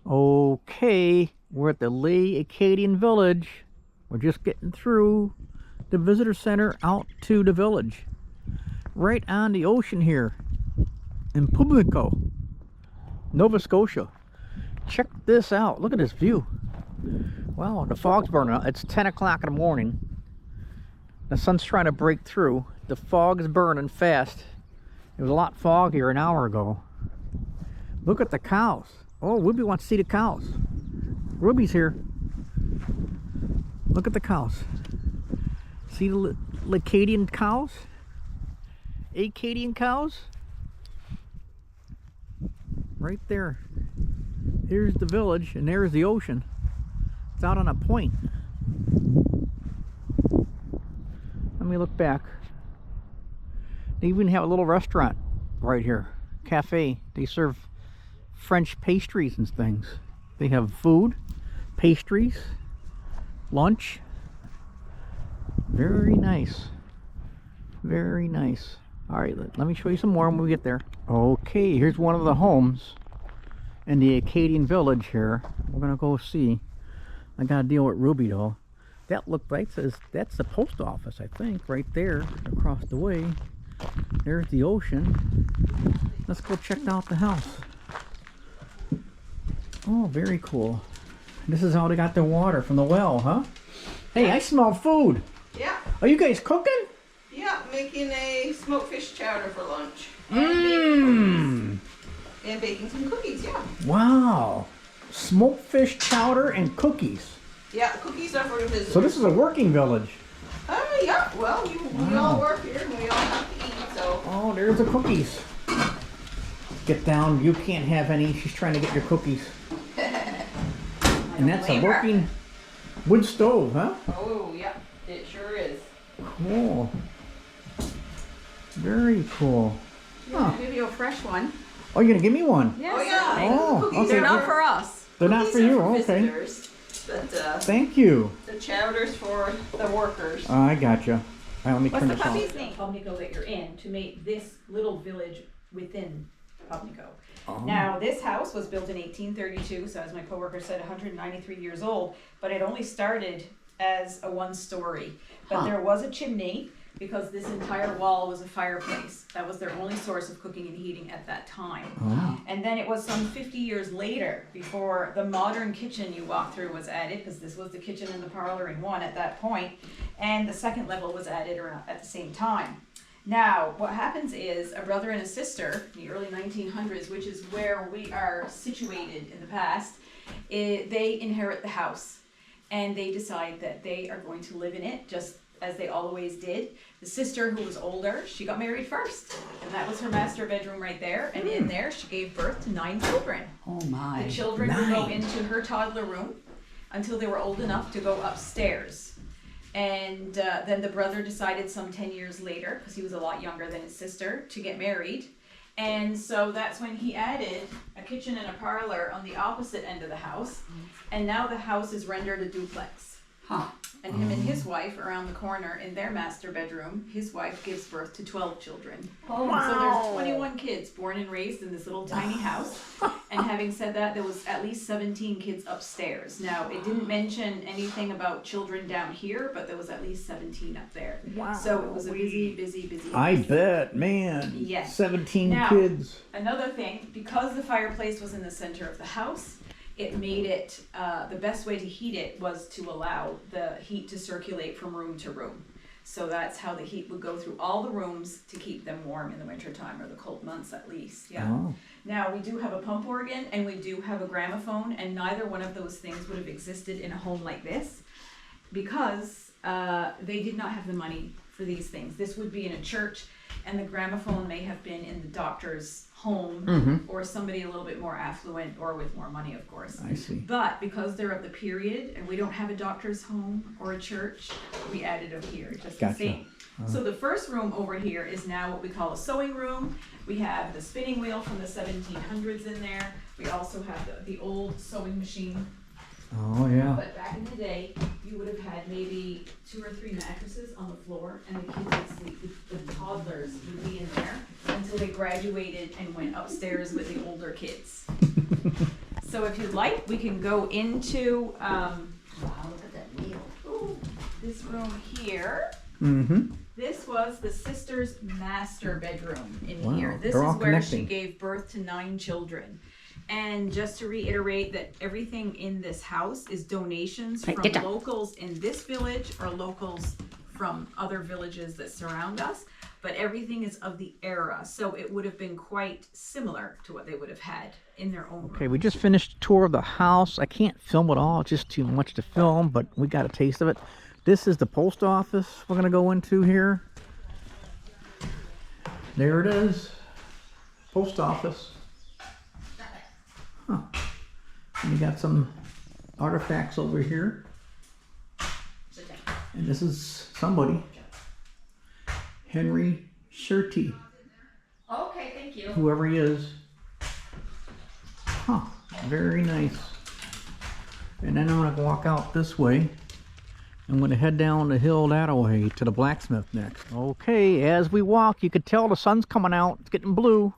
Okay, we're at the Acadian Village. We're just getting through the visitor center out to the village. Right on the ocean here in Pubnico, Nova Scotia. Check this out. Look at this view. Wow, the fog's burning out. It's 10 o'clock in the morning. The sun's trying to break through. The fog is burning fast. It was a lot foggier an hour ago. Look at the cows. Oh, Ruby wants to see the cows. Ruby's here. Look at the cows. See the Acadian cows? Acadian cows? Right there. Here's the village and there's the ocean. It's out on a point. Let me look back. They even have a little restaurant right here. Cafe. They serve French pastries and things. They have food, pastries, lunch. Very nice. Very nice. Alright, let me show you some more when we get there. Okay, here's one of the homes in the Acadian village here. We're gonna go see. I gotta deal with Ruby though. That looked like, that's the post office, I think, right there across the way. There's the ocean. Let's go check out the house. Oh, very cool. This is how they got their water from the well, huh? Hey, I smell food. Yeah. Are you guys cooking? Yeah, making a smoked fish chowder for lunch. Mmm. And baking some cookies, yeah. Wow. Smoked fish chowder and cookies. Yeah, the cookies are for the visitors. So this is a working village. Yeah, well, we all work here and we all have to eat, so. Oh, there's the cookies. Get down. You can't have any. She's trying to get your cookies. And that's a working wood stove, huh? Oh, yeah, it sure is. Cool. Very cool. I'll give you a fresh one. Oh, you're gonna give me one? Yes. Oh, yeah. Oh, The cookies okay. They're are not for us. They're not for you. Okay. Visitors, but Thank you. the chowder's for the workers. I gotcha. All right, let me What's turn the this off. puppy's name? Pubnico that you're in to make this little village within Pubnico. Oh. Now, this house was built in 1832, so as my coworker said, 193 years old, but it only started as a one-story. But there was a chimney because this entire wall was a fireplace. That was their only source of cooking and heating at that time. Oh. And then it was some 50 years later before the modern kitchen you walk through was added, because this was the kitchen and the parlor in one at that point, and the second level was added around at the same time. Now, what happens is a brother and a sister in the early 1900s, which is where we are situated in the past, they inherit the house and they decide that they are going to live in it just as they always did. The sister, who was older, she got married first, and that was her master bedroom right there, and in there she gave birth to 9 children. Oh my. The children would go into her toddler room until they were old enough to go upstairs. And then the brother decided some 10 years later, because he was a lot younger than his sister, to get married. And so that's when he added a kitchen and a parlor on the opposite end of the house. And now the house is rendered a duplex. Huh. And him and his wife around the corner in their master bedroom, his wife gives birth to 12 children. Oh, So there's 21 kids born and raised in this little tiny house. And having said that, there was at least 17 kids upstairs. Now, it didn't mention anything about children down here, but there was at least 17 up there. Wow. So it was a busy I house. bet, man. Yes. 17 Now, kids. Another thing, because the fireplace was in the center of the house, it made it, the best way to heat it was to allow the heat to circulate from room to room. So that's how the heat would go through all the rooms to keep them warm in the wintertime, or the cold months at least, yeah. Oh. Now, we do have a pump organ and we do have a gramophone, and neither one of those things would have existed in a home like this because they did not have the money for these things. This would be in a church, and the gramophone may have been in the doctor's home or somebody a little bit more affluent or with more money, of course. I see. But because they're of the period and we don't have a doctor's home or a church, we added them here just Gotcha. the same. So the first room over here is now what we call a sewing room. We have the spinning wheel from the 1700s in there. We also have the old sewing machine. Oh, yeah. But back in the day, you would have had maybe 2 or 3 mattresses on the floor, and the kids would sleep, the toddlers would be in there until they graduated and went upstairs with the older kids. So if you'd like, we can go into Wow, look at that meal. Ooh. this room here. Mm-hmm. This was the sister's master bedroom in Wow, here. This they're is all where she connecting. gave birth to 9 children. And just to reiterate that everything in this house is donations Hey, from get down. locals in this village or locals from other villages that surround us. But everything is of the era, so it would have been quite similar to what they would have had in their own Okay, room. we just finished a tour of the house. I can't film it all, it's just too much to film, but we got a taste of it. This is the post office we're gonna go into here. There it is. Post office. Huh. And you got some artifacts over here. And this is somebody. Henry Shirty, Okay, thank you. whoever he is. Huh, very nice. And then I'm gonna walk out this way. I'm gonna head down the hill that way to the blacksmith next. Okay, as we walk, you could tell the sun's coming out. It's getting blue.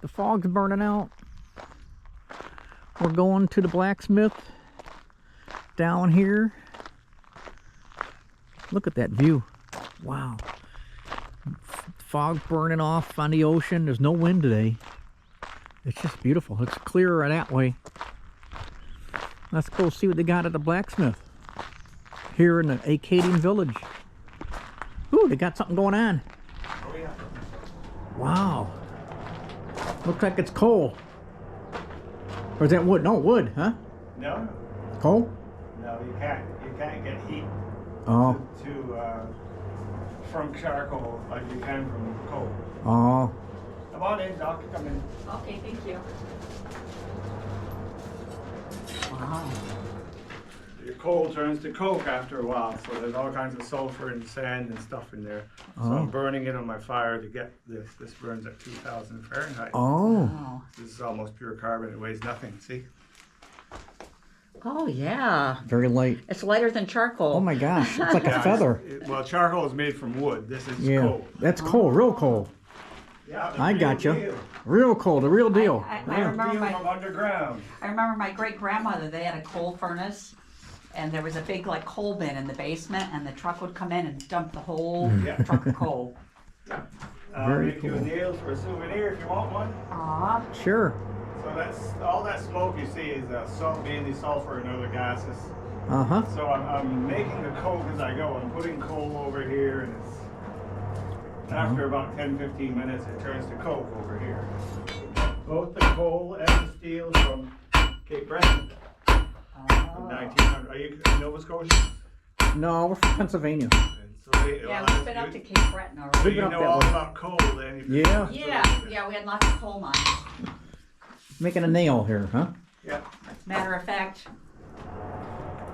The fog's burning out. We're going to the blacksmith down here. Look at that view. Wow. Fog burning off on the ocean. There's no wind today. It's just beautiful. It's clearer that way. Let's go see what they got at the blacksmith here in the Acadian village. Ooh, they got something going on. Oh yeah. Wow. Looks like it's coal. Or is that wood? No, wood, huh? No, Coal? no, you can't get heat Oh, from charcoal like you can from coal. oh. Come on in, Doc. Come in. Okay, thank you. Wow. Your coal turns to coke after a while, so there's all kinds of sulfur and sand and stuff in there. So Oh. I'm burning it on my fire to get this. This burns at 2,000 Fahrenheit. Oh. Wow. This is almost pure carbon. It weighs nothing. See? Oh, yeah. Very light. It's lighter than charcoal. Oh my gosh, it's like a Yeah, feather. well, charcoal is made from wood. This is Yeah, coal. that's coal, real coal. Yeah, the I real gotcha. deal. Real coal, the real deal. I Yeah. remember Deal my from underground. great grandmother. They had a coal furnace, and there was a big like coal bin in the basement, and the truck would come in and dump the whole Yeah. truck of coal. I'll Very make you a cool. nail for a souvenir if you want one. Aw, Sure. So that's all that smoke you see is mainly sulfur and other gases. Uh-huh. So I'm making the coke as I go. I'm putting coal over here, and it's after about 10-15 minutes it turns to coke over here. Both the coal and the steel from Cape Breton from 1900. Are you Nova Scotia? No, we're from Pennsylvania. And so yeah, we've been up to Cape Breton So already. We've you been up know that all way. about coal then. if you're Yeah. from Yeah, Pennsylvania. yeah, we had lots of coal mines. Making a nail here, huh? Yeah. Matter of fact,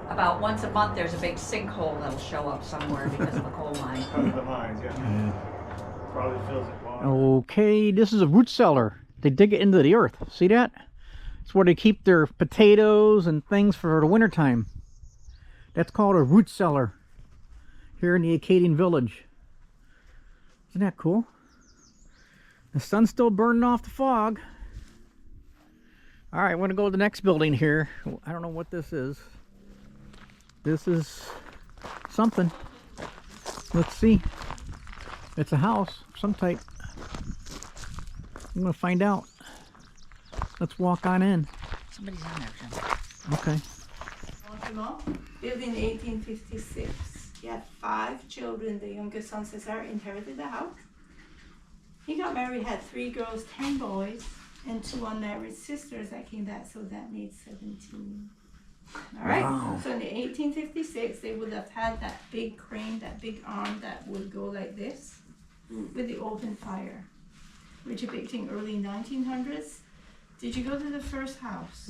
about once a month there's a big sinkhole that'll show up somewhere because of a coal mine. Because of the mines, yeah. Probably fills it water. Okay, this is a root cellar. They dig it into the earth. See that? It's where they keep their potatoes and things for the wintertime. That's called a root cellar here in the Acadian village. Isn't that cool? The sun's still burning off the fog. All right, we're gonna go to the next building here. I don't know what this is. This is something. Let's see. It's a house of some type. I'm gonna find out. Let's walk on in. Somebody's in there, Jim. Okay. Want to know? Built in 1856. He had 5 children. The youngest son, Cesar, inherited the house. He got married, had 3 girls, 10 boys, and 2 unmarried sisters that came back, so that made 17. All right. Wow. So in the 1856, they would have had that big crane, that big arm that would go like this with the open fire. We're depicting early 1900s. Did you go to the first house?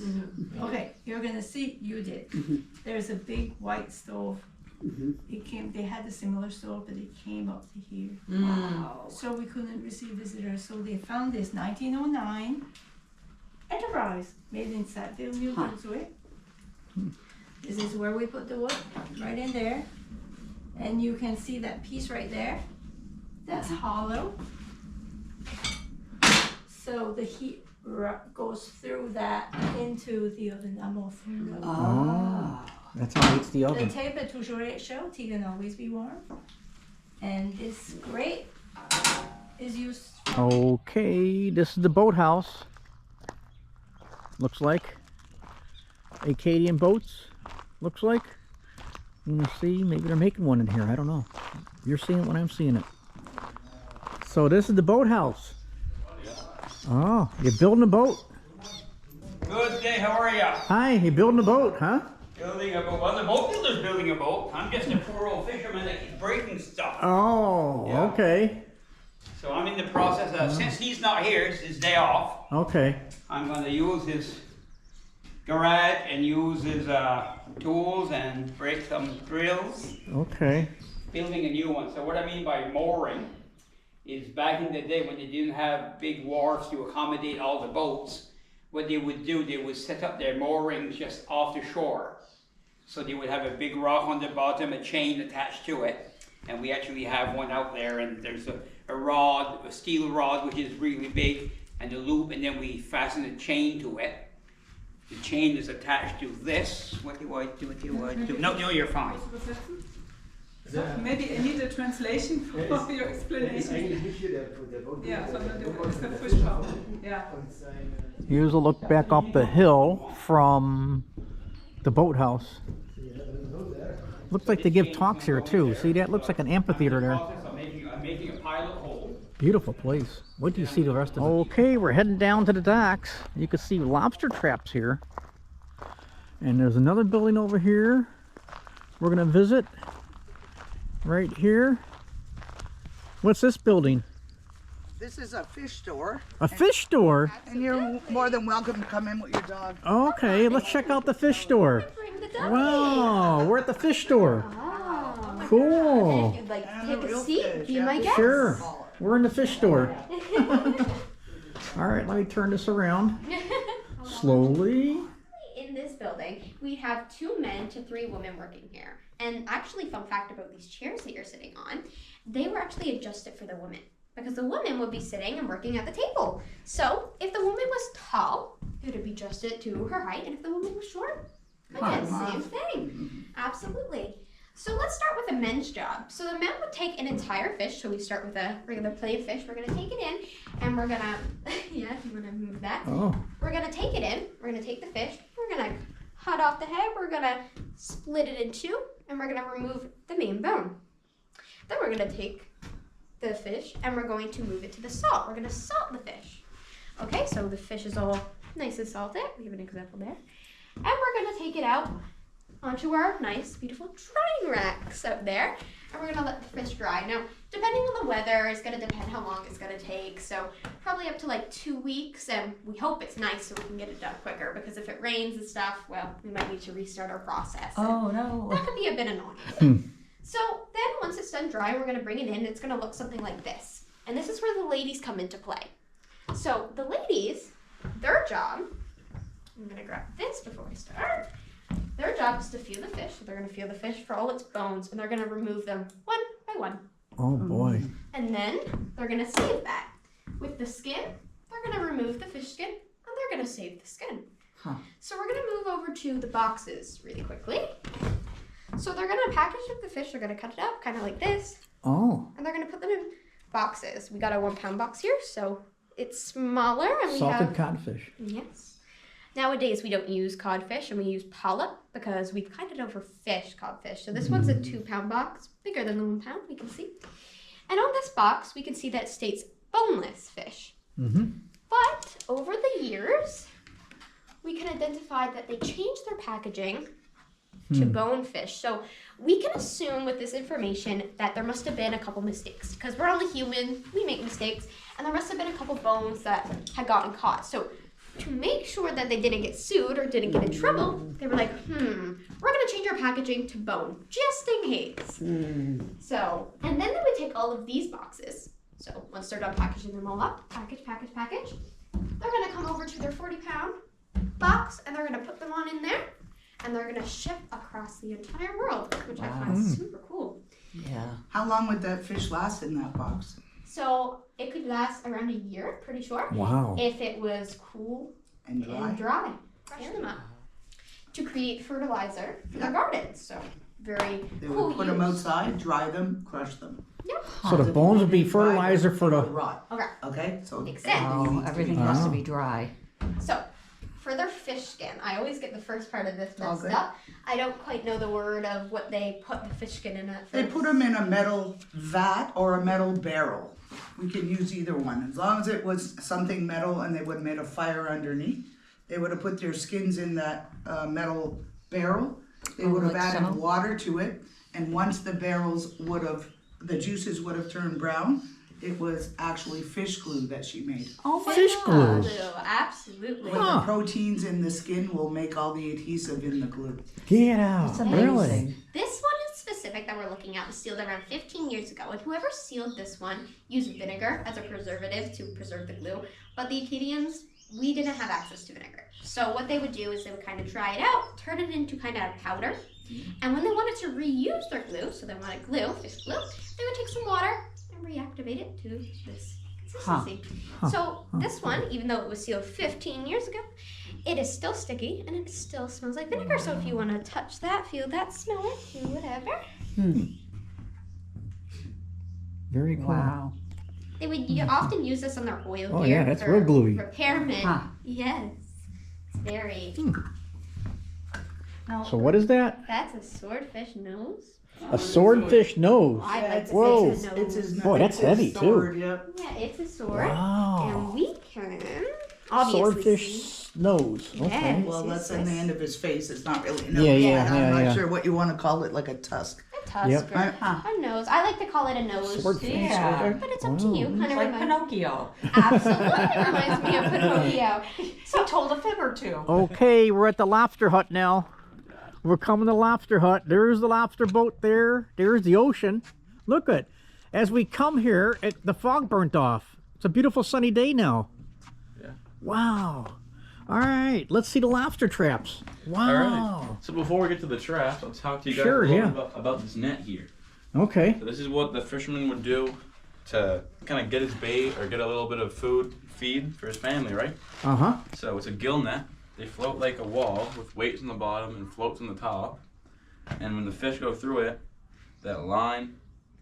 Okay, you're gonna see, you did. There's a big white stove. They had a similar stove, but it came up to here. Wow. So we couldn't receive visitors, so they found this 1909 Enterprise made in Sackville, New Brunswick. This is where we put the wood, right in there. And you can see that piece right there. That's hollow. So the heat goes through that into the oven à mon four. Ah. That's how it eats the The oven. table est toujours chaud, it can always be warm. And this grate is used. Okay, this is the boathouse. Looks like Acadian boats. Looks like. You can see, maybe they're making one in here. I don't know. You're seeing it when I'm seeing it. So this is the boathouse. Oh, you're building a boat. Good day, how are ya? Hi, you building a boat, huh? Building a boat. Well, the boat builder's building a boat. I'm just a poor old fisherman that keeps breaking stuff. Oh, Yeah. okay. So I'm in the process of, since he's not here, it's his day off, Okay. I'm going to use his garage and use his tools and break some drills, Okay. building a new one. So what I mean by mooring is back in the day when they didn't have big wharfs to accommodate all the boats, what they would do, they would set up their moorings just off the shore. So they would have a big rock on the bottom, a chain attached to it, and we actually have one out there, and there's a rod, a steel rod, which is really big, and a loop, and then we fasten a chain to it. The chain is attached to this. What do I do? What do I do? No, you're fine. Maybe I need a translation for your explanation. Yeah, sondern der ist der Fischbau. Yeah. Here's a look back up the hill from the boathouse. Looks like they give talks here too. See that? Looks like an amphitheater there. I'm making a pilot hole. Beautiful place. What do you see the rest of it? Okay, we're heading down to the docks. You can see lobster traps here. And there's another building over here we're gonna visit. Right here. What's this building? This is a fish store, A fish store? and you're more than welcome to come in with your dog. Okay, let's check out the fish store. Bring the dog. Wow, we're at the fish store. Oh. Cool. If you'd like to take a real seat, fish, be yeah. my guest. Sure. We're in the fish store. All right, let me turn this around. Slowly. In this building, we have 2 men to 3 women working here. And actually, fun fact about these chairs that you're sitting on, they were actually adjusted for the women. Because the woman would be sitting and working at the table. So, if the woman was tall, it would be adjusted to her height. And if the woman was short, again, same thing. Absolutely. So let's start with the men's job. So the men would take an entire fish. So we start with a regular plain fish. We're going to take it in and we're going to, yeah, if you want to move that. Oh, We're going to take it in. We're going to take the fish. We're going to cut off the head. We're going to split it in 2 and we're going to remove the main bone. Then we're going to take the fish and we're going to move it to the salt. We're going to salt the fish. Okay, so the fish is all nice and salted. We have an example there. And we're going to take it out onto our nice, beautiful drying racks up there. And we're gonna let the fish dry. Now, depending on the weather, it's gonna depend how long it's gonna take. So probably up to like 2 weeks, and we hope it's nice so we can get it done quicker, because if it rains and stuff, well, we might need to restart our process. Oh no. That could be a bit annoying. So then once it's done drying, we're gonna bring it in. It's gonna look something like this. And this is where the ladies come into play. So the ladies, their job, I'm gonna grab this before I start. Their job is to feel the fish. So they're going to feel the fish for all its bones, and they're going to remove them one by one. oh boy. And then they're going to save that. With the skin, they're going to remove the fish skin, and they're going to save the skin. Huh. So we're going to move over to the boxes really quickly. So they're going to package up the fish. They're going to cut it up kind of like this, Oh, and they're going to put them in boxes. We got a 1 pound box here, so it's smaller, and we salted have codfish. yes. Nowadays, we don't use codfish and we use polyp because we've kind of overfished codfish. So this one's a 2 pound box, bigger than the 1 pound, we can see. And on this box, we can see that it states boneless fish. Mm-hmm. But over the years, we can identify that they changed their packaging to bonefish. So we can assume with this information that there must have been a couple mistakes, because we're only human, we make mistakes, and there must have been a couple bones that had gotten caught. So to make sure that they didn't get sued or didn't get in trouble, they were like, we're gonna change our packaging to bone, just in case. So, and then they would take all of these boxes. So once they're done packaging them all up, package, they're gonna come over to their 40 pound box and they're gonna put them on in there and they're gonna ship across the entire world, which I find super cool. Yeah. How long would that fish last in that box? So it could last around a year, pretty sure, Wow. if it was cool And and dry. Fresh them up to create fertilizer for their gardens. So very They cool would put them use. outside, dry them, crush them. So the bones would be fertilizer for the. Rot. Okay. Okay, so Exactly. Oh, everything has to be dry. So, for their fish skin, I always get the first part of this messed Okay. up. I don't quite know the word of what they put the fish skin in at they first. put them in a metal vat or a metal barrel. We can use either one. As long as it was something metal and they would have made a fire underneath, they would have put their skins in that metal barrel. They would have like added so? water to it, and once the barrels the juices would have turned brown, it was actually fish glue that she made. Oh my Fish glue. Absolutely. But Huh. the proteins in the skin will make all the adhesive in the glue. Get out. It's Really? amazing. This one in specific that we're looking at was sealed around 15 years ago, and whoever sealed this one used vinegar as a preservative to preserve the glue. But the Acadians, we didn't have access to vinegar. So what they would do is they would kind of dry it out, turn it into kind of powder, and when they wanted to reuse their glue, so they wanted glue, fish glue, they would take some water and reactivate it to this consistency. So this one, even though it was sealed 15 years ago, it is still sticky and it still smells like vinegar. So if you want to touch that, feel that, smell it, do whatever. Very cool. Wow. They would often use this on their oil Oh, gear yeah, that's for real gluey. repairmen. Huh. Yes, it's very. Now, So what is that? That's a swordfish nose. A swordfish nose. I'd like to Whoa. say It's his Boy, that's it's his heavy, too. sword, Yep. Yeah, it's a sword, Wow. and we can obviously Swordfish see. nose. Okay. Yes. Well, that's on the end of his face. It's not really a Yeah, nose. yeah, I'm yeah, not yeah. sure what you want to call it, like a tusk. A tusk Yep. or a nose. I like to call it a nose Swordfish. too, Yeah. but it's up to you. Kind it's of like reminds Pinocchio. Absolutely reminds me of Pinocchio. He told a fib or two. Okay, we're at the lobster hut now. We're coming to the lobster hut. There's the lobster boat there. There's the ocean. Look at, as we come here, the fog burnt off. It's a beautiful sunny day now. Yeah. Wow. All right, let's see the lobster traps. Wow. All right. So before we get to the traps, I'll talk to you guys Sure, a little yeah. about this net here. Okay. So this is what the fisherman would do to kind of get his bait or get a little bit of feed for his family, right? Uh-huh. So it's a gill net. They float like a wall with weights on the bottom and floats on the top. And when the fish go through it, that line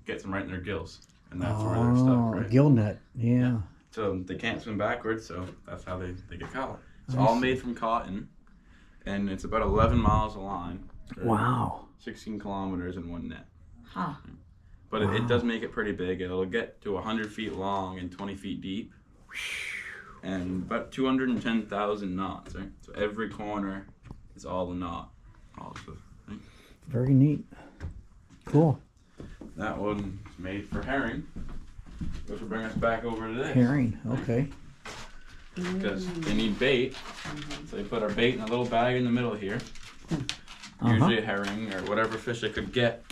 gets them right in their gills. And that's where they're stuck, right? Gill net. Yeah. So they can't swim backwards, so that's how they get caught. It's all made from cotton, and it's about 11 miles of line. or Wow. 16 kilometers in one net. Huh. But it does make it pretty big. It'll get to 100 feet long and 20 feet deep. And about 210,000 knots, right? So every corner is all the knot. Also, right? Very neat. Cool. That one's made for herring, which will bring us back over to this. Herring. Okay. Because they need bait. So they put our bait in a little bag in the middle here. Uh-huh. Usually a herring or whatever fish they could get.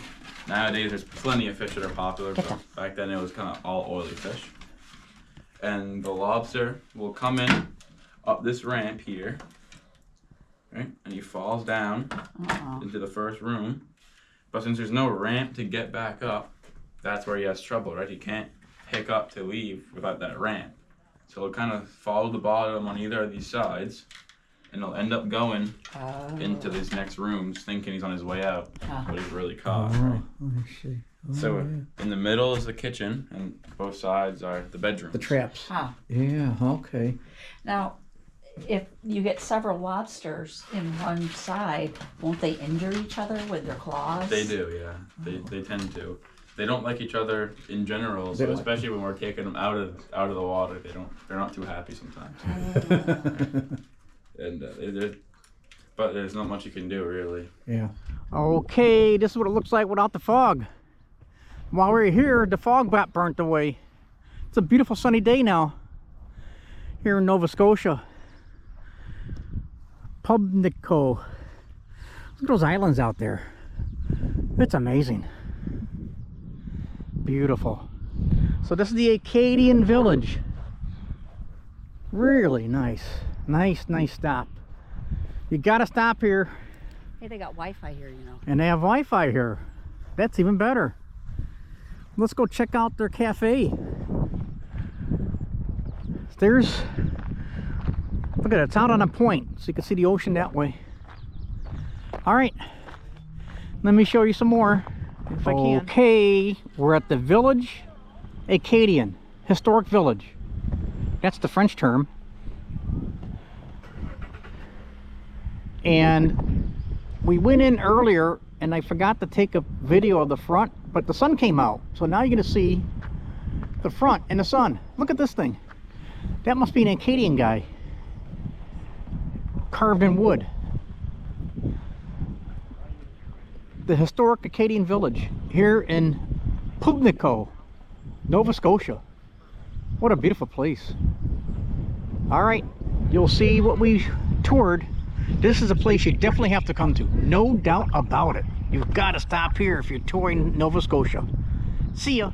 Nowadays there's plenty of fish that are popular, but back then it was kind of all oily fish. And the lobster will come in up this ramp here, right? And he falls down into the first room. But since there's no ramp to get back up, that's where he has trouble, right? He can't pick up to leave without that ramp. So he'll kind of follow the bottom on either of these sides, and he'll end up going into these next rooms thinking he's on his way out, but he's really caught, right? I see. So in the middle is the kitchen, and both sides are the bedrooms. The traps. Huh. Yeah, okay. Now, if you get several lobsters in one side, won't they injure each other with their claws? They do, yeah. They tend to. They don't like each other in general, so especially when we're taking them out of the water, they're not too happy sometimes. And but there's not much you can do, really. Yeah. Okay, this is what it looks like without the fog. While we were here, the fog got burnt away. It's a beautiful sunny day now here in Nova Scotia. Pubnico. Look at those islands out there. It's amazing. Beautiful. So this is the Acadian village. Really nice. Nice stop. You gotta stop here. Hey, they got Wi-Fi here, you know. And they have Wi-Fi here. That's even better. Let's go check out their cafe. there's, look at it, it's out on a point, so you can see the ocean that way. All right, let me show you some more, if I can. Okay, we're at the village, Acadian, historic village. That's the French term. And we went in earlier and I forgot to take a video of the front, but the sun came out. So now you're gonna see the front in the sun. Look at this thing. That must be an Acadian guy. Carved in wood. The historic Acadian village here in Pubnico, Nova Scotia. What a beautiful place. All right, you'll see what we toured. This is a place you definitely have to come to. No doubt about it. You've got to stop here if you're touring Nova Scotia. See ya.